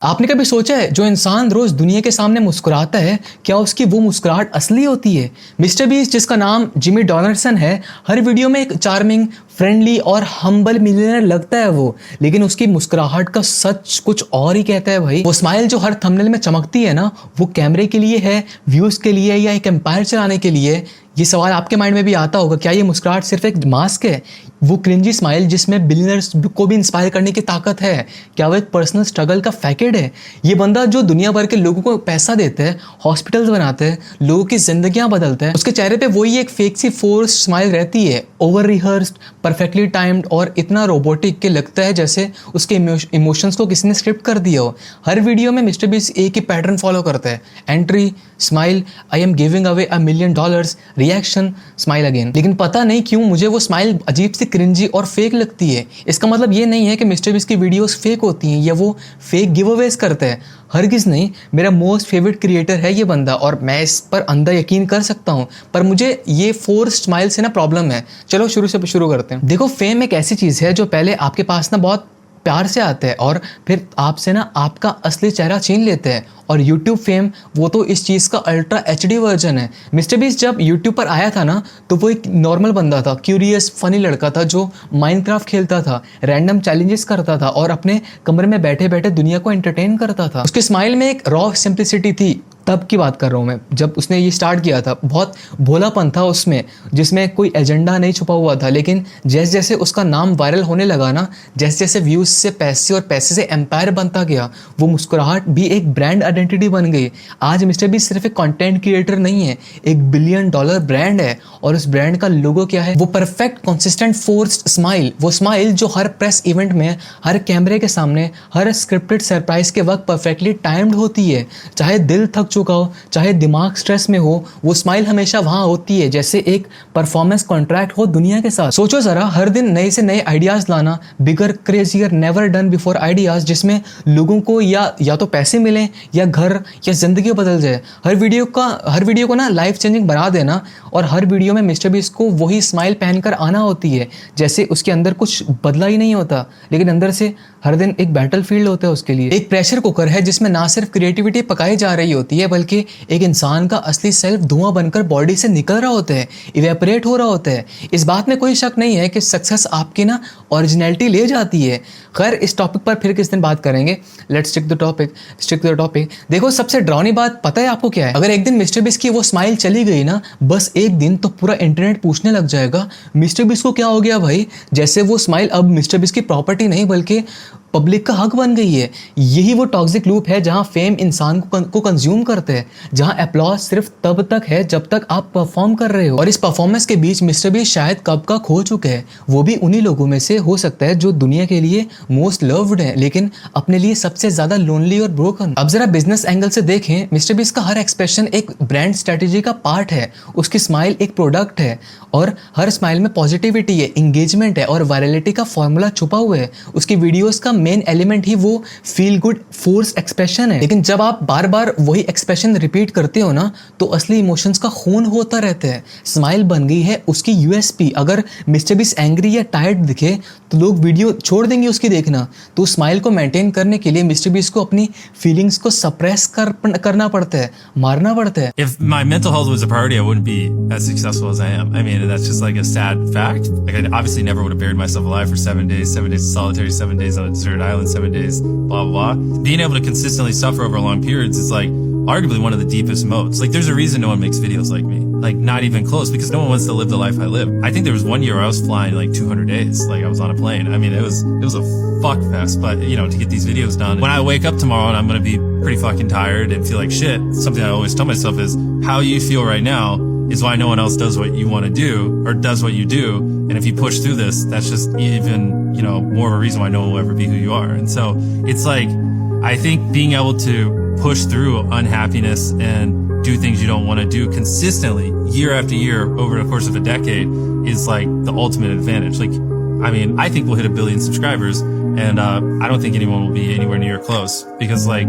आपने कभी सोचा है जो इंसान रोज दुनिया के सामने मुस्कुराता है क्या उसकी वो मुस्कुराहट असली होती है। मिस्टर बीस्ट जिसका नाम जिमी डोनाल्डसन है हर वीडियो में एक चार्मिंग फ्रेंडली और हम्बल मिलियनर लगता है वो, लेकिन उसकी मुस्कुराहट का सच कुछ और ही कहता है भाई। वो स्माइल जो हर थंबनेल में चमकती है ना, वो कैमरे के लिए है, व्यूज के लिए या एक एम्पायर चलाने के लिए। ये सवाल आपके माइंड में भी आता होगा, क्या ये मुस्कुराहट सिर्फ एक मास्क है, वो क्रिंजी स्माइल जिसमें बिलियनर्स को भी इंस्पायर करने की ताकत है? क्या वो एक पर्सनल स्ट्रगल का फैकेट है? ये बंदा जो दुनिया भर के लोगों को पैसा देता है, हॉस्पिटल्स बनाते हैं, लोगों की जिंदगियां बदलता है, उसके चेहरे पे वही एक फेक सी फोर्स स्माइल रहती है, ओवर रिहर्स्ड, परफेक्टली टाइम्ड और इतना रोबोटिक के लगता है जैसे उसके इमोशंस को किसी ने स्क्रिप्ट कर दिया हो। हर वीडियो में मिस्टर बीस्ट एक ही पैटर्न फॉलो करता है, entry smile, I am giving away $1 million, reaction smile again. लेकिन पता नहीं क्यों मुझे वो स्माइल अजीब सी क्रिंजी और फेक लगती है। इसका मतलब ये नहीं है कि मिस्टर बीस्ट की वीडियोस फेक होती हैं या वो फेक गिव अवेज करता है, हरगिज़ नहीं। मेरा मोस्ट फेवरेट क्रिएटर है ये बंदा और मैं इस पर अंधा यकीन कर सकता हूँ, पर मुझे ये फोर्स्ड स्माइल से ना प्रॉब्लम है। चलो शुरू करते हैं। देखो, फेम एक ऐसी चीज़ है जो पहले आपके पास ना बहुत प्यार से आता है और फिर आपसे ना आपका असली चेहरा छीन लेते हैं। और YouTube फेम वो तो इस चीज़ का अल्ट्रा HD वर्जन है। मिस्टर बीस्ट जब YouTube पर आया था ना, तो वो एक नॉर्मल बंदा था, क्यूरियस फनी लड़का था जो माइनक्राफ्ट खेलता था, रैंडम चैलेंजेस करता था और अपने कमरे में बैठे बैठे दुनिया को एंटरटेन करता था। उसके स्माइल में एक रॉ सिंप्लिसिटी थी। तब की बात कर रहा हूँ मैं, जब उसने ये स्टार्ट किया था। बहुत भोलापन था उसमें, जिसमें कोई एजेंडा नहीं छुपा हुआ था। लेकिन जैसे जैसे उसका नाम वायरल होने लगा ना, जैसे जैसे व्यूज से पैसे और पैसे से एम्पायर बनता गया, वो मुस्कुराहट भी एक ब्रांड आइडेंटिटी बन गई। आज मिस्टर बीस्ट सिर्फ एक कंटेंट क्रिएटर नहीं है, एक $1 बिलियन ब्रांड है। और उस ब्रांड का लोगो क्या है? वो परफेक्ट कंसिस्टेंट फोर्स्ड स्माइल। वो स्माइल जो हर प्रेस इवेंट में, हर कैमरे के सामने, हर स्क्रिप्टेड सरप्राइज के वक्त परफेक्टली टाइम्ड होती है। चाहे दिल थक चुका हो, चाहे दिमाग स्ट्रेस में हो, वो स्माइल हमेशा वहां होती है, जैसे एक परफॉर्मेंस कॉन्ट्रैक्ट हो दुनिया के साथ। सोचो जरा, हर दिन नए से नए आइडियाज लाना, bigger crazier never done before ideas, जिसमें लोगों को या तो पैसे मिलें या घर या जिंदगी बदल जाए। हर वीडियो को ना लाइफ चेंजिंग बना देना। और हर वीडियो में मिस्टर बीस्ट को वही स्माइल पहनकर आना होती है, जैसे उसके अंदर कुछ बदला ही नहीं होता, लेकिन अंदर से हर दिन एक बैटलफील्ड होता है उसके लिए। एक प्रेशर कुकर है जिसमें ना सिर्फ क्रिएटिविटी पकाई जा रही होती है, बल्कि एक इंसान का असली सेल्फ धुआं बनकर बॉडी से निकल रहा होता है, इवेपोरेट हो रहा होता है। इस बात में कोई शक नहीं है कि सक्सेस आपकी ना ओरिजिनलिटी ले जाती है। खैर, इस टॉपिक पर फिर किस दिन बात करेंगे। Let's stick to the topic. देखो, सबसे डरावनी बात पता है आपको क्या है? अगर एक दिन मिस्टर बीस्ट की वो स्माइल चली गई ना, बस एक दिन, तो पूरा इंटरनेट पूछने लग जाएगा मिस्टर बीस्ट को क्या हो गया भाई। जैसे वो स्माइल अब मिस्टर बीस्ट की प्रॉपर्टी नहीं बल्कि पब्लिक का हक बन गई है। यही वो टॉक्सिक लूप है जहां फेम इंसान को कंज्यूम करते हैं, जहां अप्लॉज सिर्फ तब तक है जब तक आप परफॉर्म कर रहे हो। और इस परफॉर्मेंस के बीच मिस्टर बीस्ट शायद कब का खो चुके हैं। वो भी उन्हीं लोगों में से हो सकता है जो दुनिया के लिए मोस्ट लव्ड है, लेकिन अपने लिए सबसे ज्यादा लोनली और ब्रोकन। अब जरा बिजनेस एंगल से देखें, मिस्टर बीस्ट का हर एक्सप्रेशन एक ब्रांड स्ट्रेटेजी का पार्ट है। उसकी स्माइल एक प्रोडक्ट है और हर स्माइल में पॉजिटिविटी है, इंगेजमेंट है और वायरलिटी का फॉर्मूला छुपा हुआ है। उसकी वीडियोस का मेन एलिमेंट ही वो फील गुड फोर्स एक्सप्रेशन है। लेकिन जब आप बार बार वही एक्सप्रेशन रिपीट करते हो ना, तो असली इमोशंस का खून होता रहता है। स्माइल बन गई है उसकी USP। अगर मिस्टर बीस्ट एंग्री या टायर्ड दिखे तो लोग वीडियो छोड़ देंगे उसकी देखना। तो स्माइल को मेंटेन करने के लिए मिस्टर बीस्ट को अपनी फीलिंग्स को सप्रेस करना पड़ता है, मारना पड़ता है। If my mental health was a priority, I wouldn't be as successful as I am. I mean, that's just like a sad fact. Like, I obviously never would have buried myself alive for 7 days of solitary, 7 days on a desert island, 7 days, blah, blah, blah. Being able to consistently suffer over long periods is like arguably one of the deepest modes. Like, there's a reason no one makes videos like me. Like, not even close, because no one wants to live the life I live. I think there was one year where I was flying like 200 days. Like, I was on a plane. I mean, it was a fuck fest, but you know, to get these videos done. When I wake up tomorrow and I'm going to be pretty fucking tired and feel like shit, something I always tell myself is how you feel right now is why no one else does what you want to do or does what you do. And if you push through this, that's just even, you know, more of a reason why no one will ever be who you are. And so it's like, I think being able to push through unhappiness and do things you don't want to do consistently year after year over the course of a decade is like the ultimate advantage. Like, I mean, I think we'll hit 1 billion subscribers and I don't think anyone will be anywhere near close, because like,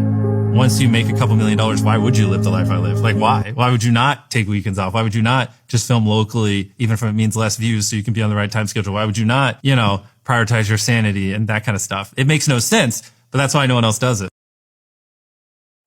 once you make a couple $1 million, why would you live the life I live? Like, why? Why would you not take weekends off? Why would you not just film locally, even if it means less views so you can be on the right time schedule? Why would you not, you know, prioritize your sanity and that kind of stuff? It makes no sense, but that's why no one else does it.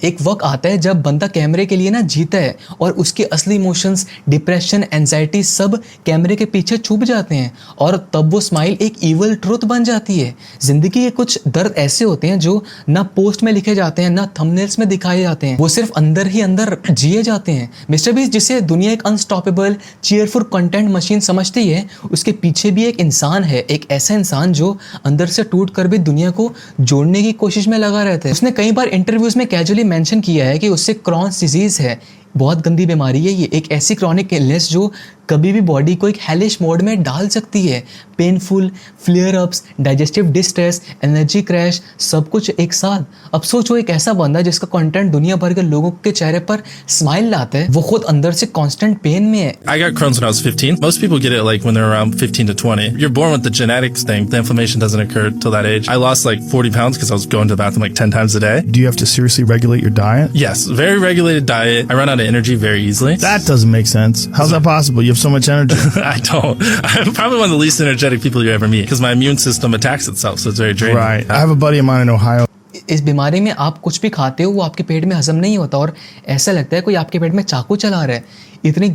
एक वक्त आता है जब बंदा कैमरे के लिए ना जीता है और उसके असली इमोशंस, डिप्रेशन, एंजाइटी सब कैमरे के पीछे छुप जाते हैं और तब वो स्माइल एक इवल ट्रुथ बन जाती है। जिंदगी के कुछ दर्द ऐसे होते हैं जो ना पोस्ट में लिखे जाते हैं, ना थंबनेल्स में दिखाए जाते हैं, वो सिर्फ अंदर ही अंदर जिए जाते हैं। मिस्टर बीस्ट जिसे दुनिया एक अनस्टॉपेबल चीयरफुल कंटेंट मशीन समझती है, उसके पीछे भी एक इंसान है, एक ऐसा इंसान जो अंदर से टूट कर भी दुनिया को जोड़ने की कोशिश में लगा रहता है। उसने कई बार इंटरव्यूज में कैजुअली मेंशन किया है कि उससे क्रॉन्स डिजीज है, बहुत गंदी बीमारी है ये, एक ऐसी क्रॉनिक इलनेस जो कभी भी बॉडी को एक हेलिश मोड में डाल सकती है। Painful, flare ups, digestive distress, energy crash, सब कुछ एक साथ। अब सोचो एक ऐसा बंदा जिसका कंटेंट दुनिया भर के लोगों के चेहरे पर स्माइल लाता है, वो खुद अंदर से कांस्टेंट पेन में है। I got Crohn's when I was 15. Most people get it like when they're around 15 to 20. You're born with the genetics thing. The inflammation doesn't occur till that age. I lost like 40 pounds because I was going to the bathroom like 10 times a day. Do you have to seriously regulate your diet? Yes, very regulated diet. I run out of energy very easily. That doesn't make sense. How's that possible? You have so much energy. I don't. I'm probably one of the least energetic people you ever meet because my immune system attacks itself, so it's very draining. Right. I have a buddy of mine in Ohio. इस बीमारी में आप कुछ भी खाते हो वो आपके पेट में हजम नहीं होता और ऐसा लगता है कोई आपके पेट में चाकू चला रहा है। इतने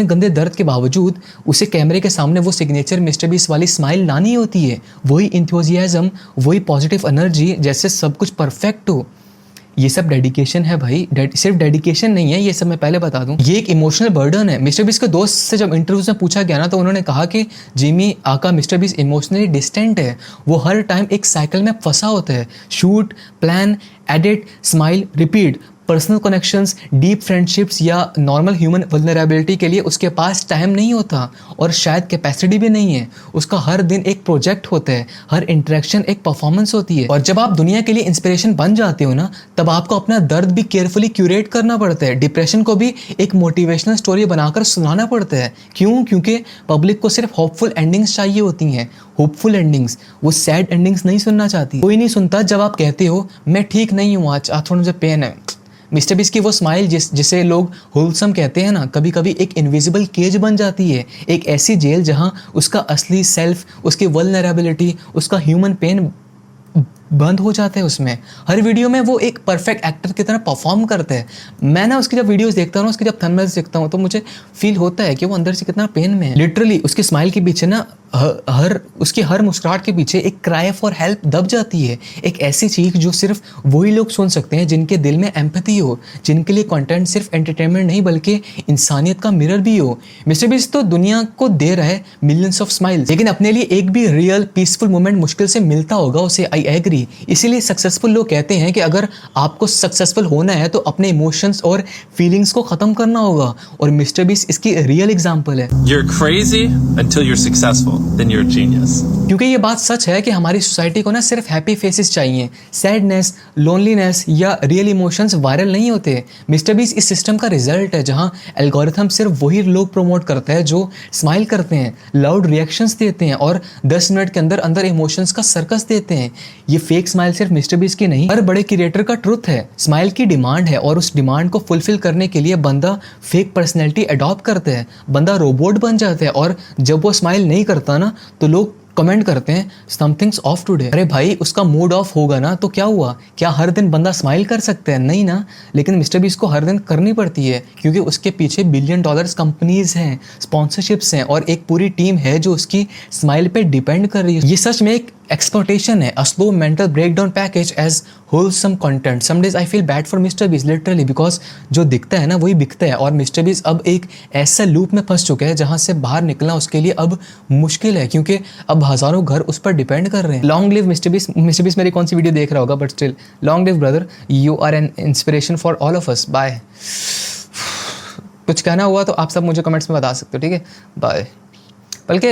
गंदे दर्द के बावजूद उसे कैमरे के सामने वो सिग्नेचर मिस्टर बीस्ट वाली स्माइल लानी होती है, वही इंथुजियाज्म, वही पॉजिटिव एनर्जी, जैसे सब कुछ परफेक्ट हो। ये सब डेडिकेशन है भाई, सिर्फ डेडिकेशन नहीं है, ये सब मैं पहले बता दूं, ये एक इमोशनल बर्डन है। मिस्टर बीस्ट के दोस्त से जब इंटरव्यूज में पूछा गया ना तो उन्होंने कहा कि जिमी आका मिस्टर बीस्ट इमोशनली डिस्टेंट है, वो हर टाइम एक साइकिल में फंसा होता है। Shoot, plan, edit, smile, repeat. Personal connections, deep friendships या नॉर्मल ह्यूमन वल्नरेबिलिटी के लिए उसके पास टाइम नहीं होता और शायद कैपेसिटी भी नहीं है। उसका हर दिन एक प्रोजेक्ट होता है, हर इंटरेक्शन एक परफॉर्मेंस होती है। और जब आप दुनिया के लिए इंस्पिरेशन बन जाते हो ना, तब आपको अपना दर्द भी केयरफुली क्यूरेट करना पड़ता है। डिप्रेशन को भी एक मोटिवेशनल स्टोरी बनाकर सुनाना पड़ता है। क्यों? क्योंकि पब्लिक को सिर्फ होपफुल एंडिंग्स चाहिए होती हैं, होपफुल एंडिंग्स। वो सैड एंडिंग्स नहीं सुनना चाहती। कोई नहीं सुनता जब आप कहते हो मैं ठीक नहीं हूँ, आज थोड़ा मुझे पेन है। मिस्टर बीस्ट की वो स्माइल जिसे लोग होलसम कहते हैं ना, कभी कभी एक इनविजिबल केज बन जाती है, एक ऐसी जेल जहां उसका असली सेल्फ, उसकी वल्नरेबिलिटी, उसका ह्यूमन पेन बंद हो जाते हैं उसमें। हर वीडियो में वो एक परफेक्ट एक्टर की तरह परफॉर्म करते हैं। मैं ना उसकी जब वीडियोस देखता हूँ, उसकी जब थंबनेल्स देखता हूँ तो मुझे फील होता है कि वो अंदर से कितना पेन में है। लिटरली उसकी स्माइल के पीछे ना उसकी हर मुस्कुराहट के पीछे एक क्राई फॉर हेल्प दब जाती है, एक ऐसी चीख जो सिर्फ वही लोग सुन सकते हैं जिनके दिल में एम्पैथी हो, जिनके लिए कंटेंट सिर्फ एंटरटेनमेंट नहीं बल्कि इंसानियत का मिरर भी हो। मिस्टर बीस्ट तो दुनिया को दे रहा है मिलियंस ऑफ स्माइल्स, लेकिन अपने लिए एक भी रियल पीसफुल मोमेंट मुश्किल से मिलता होगा उसे। I agree. इसीलिए सक्सेसफुल लोग कहते हैं कि अगर आपको सक्सेसफुल होना है तो अपने इमोशंस और फीलिंग्स को खत्म करना होगा, और मिस्टर बीस्ट इसकी रियल एग्जांपल है। You're crazy until you're successful. Then you're a genius. क्योंकि ये बात सच है कि हमारी सोसाइटी को ना सिर्फ हैप्पी फेसेस चाहिए। सैडनेस, लोनलीनेस या रियल इमोशंस वायरल नहीं होते। मिस्टर बीस्ट इस सिस्टम का रिजल्ट है जहां एल्गोरिथम सिर्फ वही लोग प्रमोट करता है जो स्माइल करते हैं, लाउड रिएक्शंस देते हैं और 10 मिनट के अंदर अंदर इमोशंस का सर्कस देते हैं। ये फेक स्माइल सिर्फ मिस्टर बीस्ट की नहीं, हर बड़े क्रिएटर का ट्रुथ है। स्माइल की डिमांड है और उस डिमांड को फुलफिल करने के लिए बंदा फेक पर्सनैलिटी अडॉप्ट करता है, बंदा रोबोट बन जाता है, और जब वो स्माइल नहीं करता ना तो लोग कमेंट करते हैं समथिंग्स ऑफ टुडे। अरे भाई उसका मूड ऑफ होगा ना तो क्या हुआ? क्या हर दिन बंदा स्माइल कर सकता है? नहीं ना। लेकिन मिस्टर बीस्ट को हर दिन करनी पड़ती है क्योंकि उसके पीछे $billion कंपनीज हैं, स्पॉन्सरशिप्स हैं और एक पूरी टीम है जो उसकी स्माइल पे डिपेंड कर रही है। ये सच में एक एक्सप्लॉयटेशन है, a slow mental breakdown package as wholesome content. Some days I feel bad for Mr. Beast literally because जो दिखता है ना वही बिकता है, और मिस्टर बीस्ट अब एक ऐसा लूप में फंस चुका है जहां से बाहर निकलना उसके लिए अब मुश्किल है क्योंकि अब हजारों घर उस पर डिपेंड कर रहे हैं। Long live Mister Beast. Mister Beast मेरी कौन सी वीडियो देख रहा होगा, but still long live brother, you are an inspiration for all of us. Bye. कुछ कहना हुआ तो आप सब मुझे कमेंट्स में बता सकते हो, ठीक है? बाय। बल्कि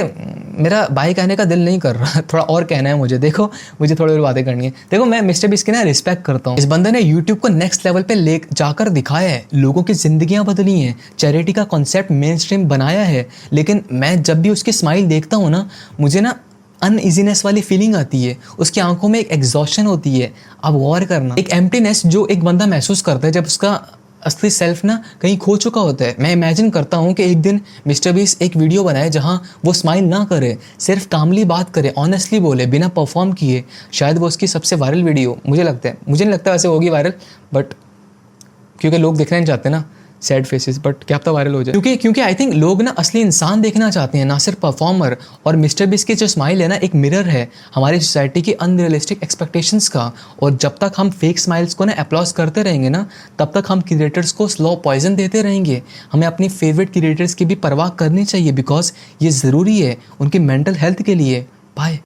मेरा बाय कहने का दिल नहीं कर रहा, थोड़ा और कहना है मुझे। देखो मुझे थोड़ी और बातें करनी है। देखो मैं मिस्टर बीस्ट की ना रिस्पेक्ट करता हूँ। इस बंदे ने यूट्यूब को नेक्स्ट लेवल पे ले जाकर दिखाया है, लोगों की जिंदगियां बदली हैं, चैरिटी का कॉन्सेप्ट मेन स्ट्रीम बनाया है। लेकिन मैं जब भी उसकी स्माइल देखता हूँ ना, मुझे ना अनइजीनेस वाली फीलिंग आती है, उसकी आंखों में एक एग्जॉशन होती है। अब गौर करना, एक एम्प्टीनेस जो एक बंदा महसूस करता है जब उसका असली सेल्फ ना कहीं खो चुका होता है। मैं इमेजिन करता हूँ कि एक दिन मिस्टर बीस्ट एक वीडियो बनाए जहाँ वो स्माइल ना करे, सिर्फ कामली बात करे, ऑनेस्टली बोले, बिना परफॉर्म किए। शायद वो उसकी सबसे वायरल वीडियो, मुझे लगता है, मुझे नहीं लगता वैसे होगी वायरल, बट क्योंकि लोग देखना नहीं चाहते ना सैड फेसेस, बट क्या पता वायरल हो जाए। क्योंकि आई थिंक लोग ना असली इंसान देखना चाहते हैं, ना सिर्फ परफॉर्मर। और मिस्टर बीस्ट की जो स्माइल है ना, एक मिरर है हमारी सोसाइटी की अनरियलिस्टिक एक्सपेक्टेशंस का। और जब तक हम फेक स्माइल्स को ना अप्लॉज करते रहेंगे ना, तब तक हम क्रिएटर्स को स्लो पॉइजन देते रहेंगे। हमें अपनी फेवरेट क्रिएटर्स की भी परवाह करनी चाहिए, बिकॉज ये ज़रूरी है उनकी मेंटल हेल्थ के लिए। बाय।